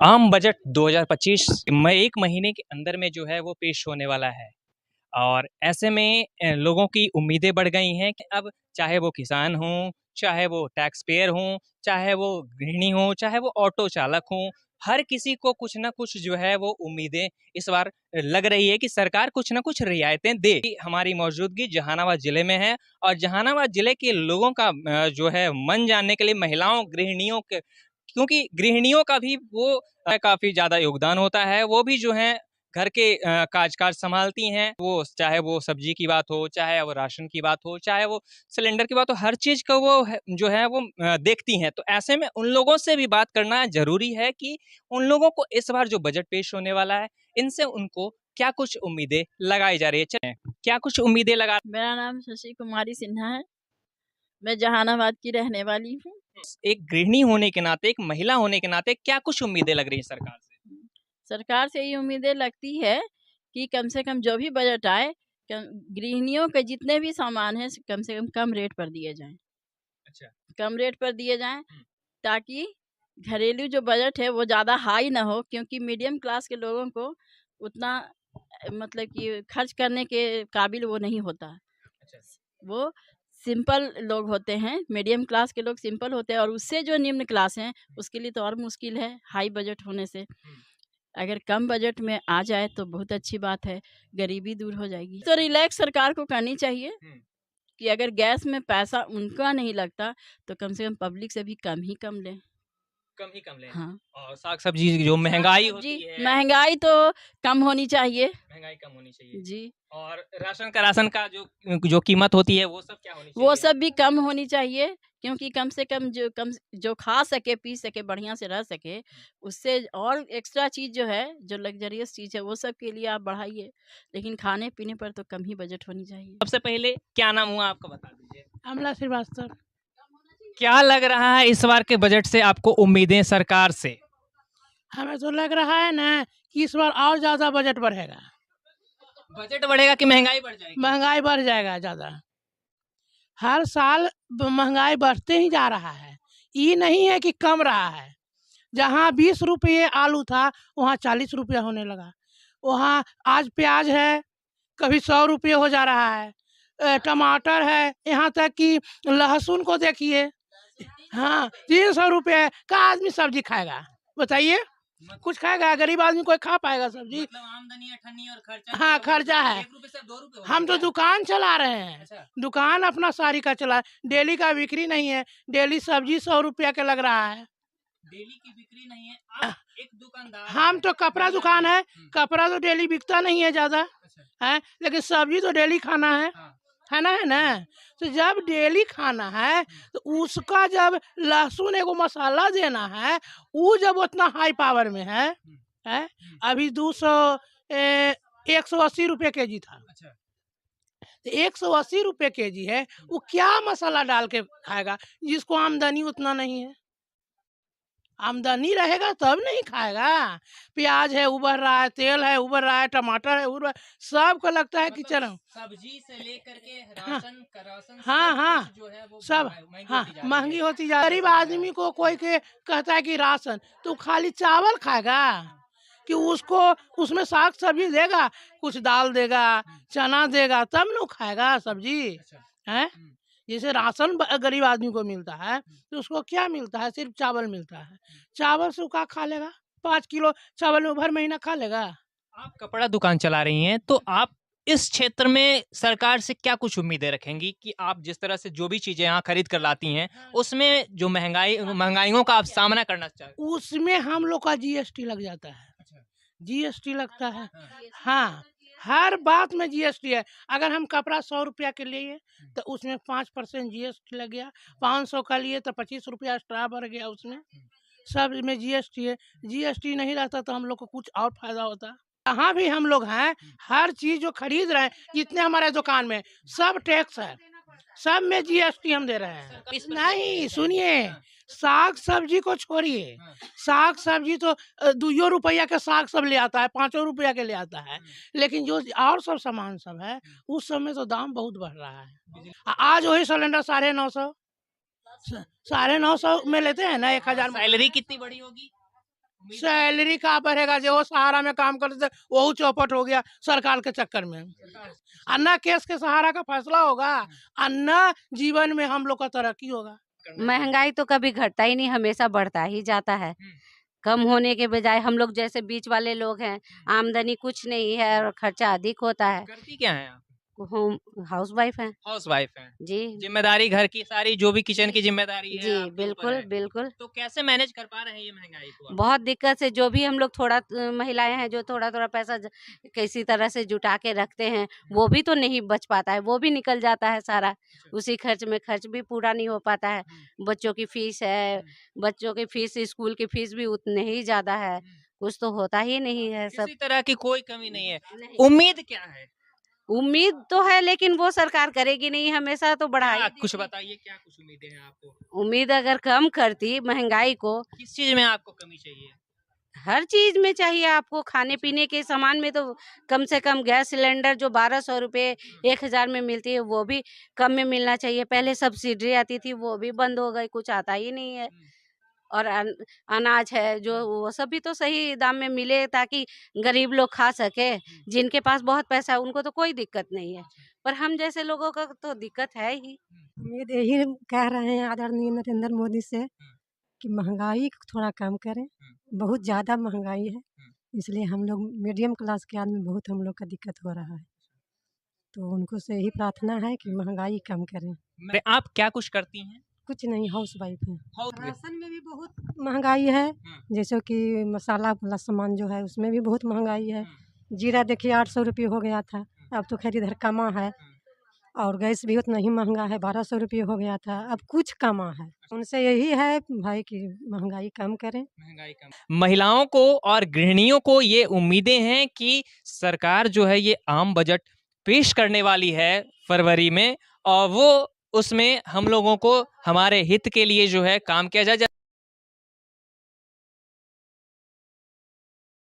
आम बजट 2025 में 1 महीने के अंदर में जो है वो पेश होने वाला है। और ऐसे में लोगों की उम्मीदें बढ़ गई हैं कि अब चाहे वो किसान हों, चाहे वो टैक्स पेयर हों, चाहे वो गृहिणी हों, चाहे वो ऑटो चालक हों, हर किसी को कुछ न कुछ जो है वो उम्मीदें इस बार लग रही है कि सरकार कुछ न कुछ रियायतें दे। हमारी मौजूदगी जहानाबाद ज़िले में है और जहानाबाद ज़िले के लोगों का जो है मन जानने के लिए महिलाओं, गृहिणियों के, क्योंकि गृहिणियों का भी वो काफ़ी ज़्यादा योगदान होता है। वो भी जो है घर के काज-काज सँभालती हैं। वो चाहे वो सब्ज़ी की बात हो, चाहे वो राशन की बात हो, चाहे वो सिलेंडर की बात हो, हर चीज़ को वो है जो है वो देखती हैं। तो ऐसे में उन लोगों से भी बात करना ज़रूरी है कि उन लोगों को इस बार जो बजट पेश होने वाला है, इनसे उनको क्या कुछ उम्मीदें लगाई जा रही है। चलें, क्या कुछ उम्मीदें लगा। मेरा नाम शशि कुमारी सिन्हा है। मैं जहानाबाद की रहने वाली हूँ। एक गृहिणी होने के नाते, एक महिला होने के नाते क्या कुछ उम्मीदें लग रही हैं सरकार से? सरकार से ये उम्मीदें लगती है कि कम से कम जो भी बजट आए, गृहिणियों के जितने भी सामान हैं कम से कम रेट पर दिए जाएँ। अच्छा। कम रेट पर दिए जाएँ ताकि घरेलू जो बजट है वो ज़्यादा हाई ना हो, क्योंकि मीडियम क्लास के लोगों को उतना मतलब कि खर्च करने के काबिल वो नहीं होता। अच्छा। वो सिंपल लोग होते हैं, मीडियम क्लास के लोग सिंपल होते हैं, और उससे जो निम्न क्लास हैं उसके लिए तो और मुश्किल है हाई बजट होने से। अगर कम बजट में आ जाए तो बहुत अच्छी बात है, गरीबी दूर हो जाएगी। तो रिलैक्स सरकार को करनी चाहिए कि अगर गैस में पैसा उनका नहीं लगता तो कम से कम पब्लिक से भी कम ही कम लें। कम ही कम लें। हाँ। और साग-सब्ज़ी जो महँगाई जी, होती है, महँगाई तो कम होनी चाहिए। महँगाई कम होनी चाहिए। जी, और राशन का जो कीमत होती है वो सब क्या होनी वो चाहिए? सब भी कम होनी चाहिए, क्योंकि कम से कम जो खा सके, पी सके, बढ़िया से रह सके, उससे और एक्स्ट्रा चीज़ जो है, जो लग्ज़रियस चीज़ है, वो सब के लिए आप बढ़ाइए। लेकिन खाने-पीने पर तो कम ही बजट होनी चाहिए। सबसे पहले क्या नाम हुआ आपका बता दीजिए? अमला श्रीवास्तव। क्या लग रहा है इस बार के बजट से आपको उम्मीदें सरकार से? हमें तो लग रहा है ना कि इस बार और ज़्यादा बजट बढ़ेगा, बजट बढ़ेगा कि महँगाई बढ़ जाएगी? महंगाई बढ़ जाएगा ज़्यादा। हर साल महंगाई बढ़ते ही जा रहा है, ये नहीं है कि कम रहा है। जहाँ 20 रुपये आलू था वहाँ 40 रुपया होने लगा। वहाँ आज प्याज है, कभी 100 रुपये हो जा रहा है। टमाटर है, यहाँ तक कि लहसुन को देखिए, हाँ 300 रुपये का आदमी सब्जी खाएगा, बताइए? कुछ खाएगा? गरीब आदमी कोई खा पाएगा सब्जी? मतलब आमदनी अठन्नी और खर्चा हाँ, खर्चा है। 1 रुपए से 2 रुपए हो हम तो गया। दुकान चला रहे हैं, अच्छा। दुकान अपना साड़ी का चला, डेली का बिक्री नहीं है, डेली सब्जी 100 रुपया के लग रहा है। डेली की बिक्री नहीं है, आप एक दुकानदार हम हैं। तो कपड़ा दुकान है, कपड़ा तो डेली बिकता नहीं है ज़्यादा, अच्छा। है, लेकिन सब्जी तो डेली खाना है। हाँ। है ना, है ना? तो जब डेली खाना है तो उसका जब लहसुन एगो मसाला देना है, वो जब उतना हाई पावर में है, अभी 200 180 रुपये केजी था। अच्छा। तो 180 रुपये केजी है, वो क्या मसाला डाल के खाएगा जिसको आमदनी उतना नहीं है? आमदनी रहेगा तब नहीं खाएगा। प्याज है उबर रहा है, तेल है उबर रहा है, टमाटर है उबर रहा है, सबको लगता है कि मतलब चलो सब्जी से लेकर के हाँ राशन हाँ सब हाँ, कुछ जो है वो सब महँगी हाँ होती जा रही महंगी है। होती जा रही है। गरीब आदमी को कोई के कहता है कि राशन, तो खाली चावल खाएगा कि उसको उसमें साग सब्जी देगा, कुछ दाल देगा, चना देगा, तब न खाएगा सब्जी है। जैसे राशन गरीब आदमी को मिलता है तो उसको क्या मिलता है? सिर्फ चावल मिलता है। चावल से वो क्या खा लेगा? 5 किलो चावल में भर महीना खा लेगा। आप कपड़ा दुकान चला रही हैं, तो आप इस क्षेत्र में सरकार से क्या कुछ उम्मीदें रखेंगी कि आप जिस तरह से जो भी चीज़ें यहाँ खरीद कर लाती हैं, उसमें जो महँगाइयों का आप सामना करना उसमें हम लोग का जीएसटी लग जाता है। अच्छा। जीएसटी लगता है। हाँ, हर बात में जीएसटी है। अगर हम कपड़ा 100 रुपया के लिए तो उसमें 5% जीएसटी लग गया, 500 का लिए तो 25 रुपया एक्स्ट्रा बढ़ गया उसमें। सब में जीएसटी है। जीएसटी नहीं रहता तो हम लोग को कुछ और फायदा होता। जहाँ भी हम लोग हैं, हर चीज़ जो खरीद रहे हैं, जितने हमारे दुकान में सब टैक्स है, सब में जीएसटी हम दे रहे हैं। नहीं सुनिए, साग सब्जी को छोड़िए, साग सब्जी तो 2 रुपया के साग सब ले आता है, 5 रुपया के ले आता है, लेकिन जो और सब सामान सब है उस सब में तो दाम बहुत बढ़ रहा है। आज वही सिलेंडर 950 950 में लेते हैं ना, 1000 सैलरी कितनी बड़ी होगी? सैलरी का बढ़ेगा, जो सहारा में काम करते थे वो चौपट हो गया सरकार के चक्कर में। अन्ना केस के सहारा का फैसला होगा, अन्ना जीवन में हम लोग का तरक्की होगा। महंगाई तो कभी घटता ही नहीं, हमेशा बढ़ता ही जाता है। कम होने के बजाय हम लोग जैसे बीच वाले लोग हैं, आमदनी कुछ नहीं है और खर्चा अधिक होता है। करती क्या है आप? होम हाउस वाइफ है हाउस वाइफ है। जी। जिम्मेदारी घर की सारी जो भी किचन की जिम्मेदारी है जी आपके ऊपर बिल्कुल है। बिल्कुल। तो कैसे मैनेज कर पा रहे हैं ये महंगाई को आप? बहुत दिक्कत से, जो भी हम लोग थोड़ा महिलाएं हैं जो थोड़ा थोड़ा पैसा किसी तरह से जुटा के रखते हैं, वो भी तो नहीं बच पाता है, वो भी निकल जाता है सारा। उसी खर्च में खर्च भी पूरा नहीं हो पाता है। बच्चों की फीस है, बच्चों की फीस, स्कूल की फीस भी उतने ही ज्यादा है, कुछ तो होता ही नहीं है। सब किसी तरह की कोई कमी नहीं है। नहीं। उम्मीद क्या है? उम्मीद तो है, लेकिन वो सरकार करेगी नहीं, हमेशा तो बढ़ाई क्या देगी। कुछ बताइए, क्या कुछ उम्मीदें हैं आपको? उम्मीद अगर कम करती महंगाई को, किस चीज में आपको कमी चाहिए? हर चीज में चाहिए आपको, खाने पीने के सामान में तो कम से कम गैस सिलेंडर जो 1200 रुपये 1000 में मिलती है वो भी कम में मिलना चाहिए। पहले सब्सिडी आती थी, वो भी बंद हो गई, कुछ आता ही नहीं है। और अनाज है जो, वो सब भी तो सही दाम में मिले ताकि गरीब लोग खा सके। जिनके पास बहुत पैसा है उनको तो कोई दिक्कत नहीं है, पर हम जैसे लोगों का तो दिक्कत है ही। उम्मीद यही कह रहे हैं आदरणीय नरेंद्र मोदी से कि महंगाई को थोड़ा कम करें। बहुत ज़्यादा महंगाई है, इसलिए हम लोग मीडियम क्लास के आदमी बहुत हम लोग का दिक्कत हो रहा है। तो उनको से यही प्रार्थना है कि महंगाई कम करें। आप क्या कुछ करती हैं? कुछ नहीं, हाउस वाइफ है। हाउस राशन में भी बहुत महंगाई है, जैसे कि मसाला वाला सामान जो है उसमें भी बहुत महंगाई है। जीरा देखिए 800 रुपये हो गया था, अब तो खैर इधर कमा है। और गैस भी उतना ही महंगा है, 1200 रुपये हो गया था, अब कुछ कमा है। उनसे यही है भाई कि महंगाई कम करें। महंगाई कम। महिलाओं को और गृहिणियों को ये उम्मीदें हैं कि सरकार जो है ये आम बजट पेश करने वाली है फरवरी में, और वो उसमें हम लोगों को हमारे हित के लिए जो है काम किया जाए।